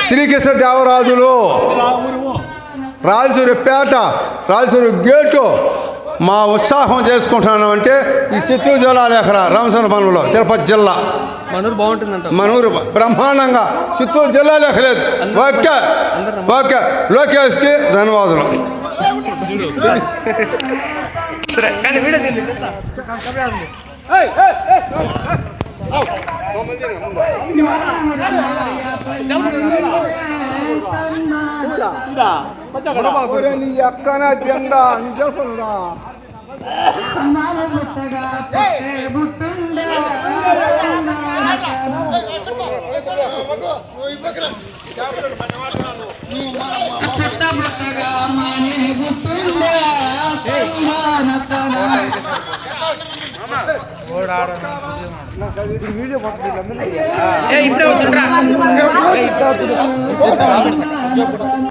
Srikrishna Devarajulu రాయలసూరిపేట రాయలసూరి gate మా ఉత్సాహం చేసుకుంటున్నాం అంటే ఈ చిత్తూరు జిల్లా ఎక్కడ రామచంద్రపురంలో తిరుపతి జిల్లా మనూరు బాగుంటుందంట. మనూరు బ్రహ్మాండంగా చిత్తూరు జిల్లా లెక్కలేదు. ఓకే ఓకే లోకేష్కి ధన్యవాదాలు. ఎక్కన జెండా ఇప్పుడే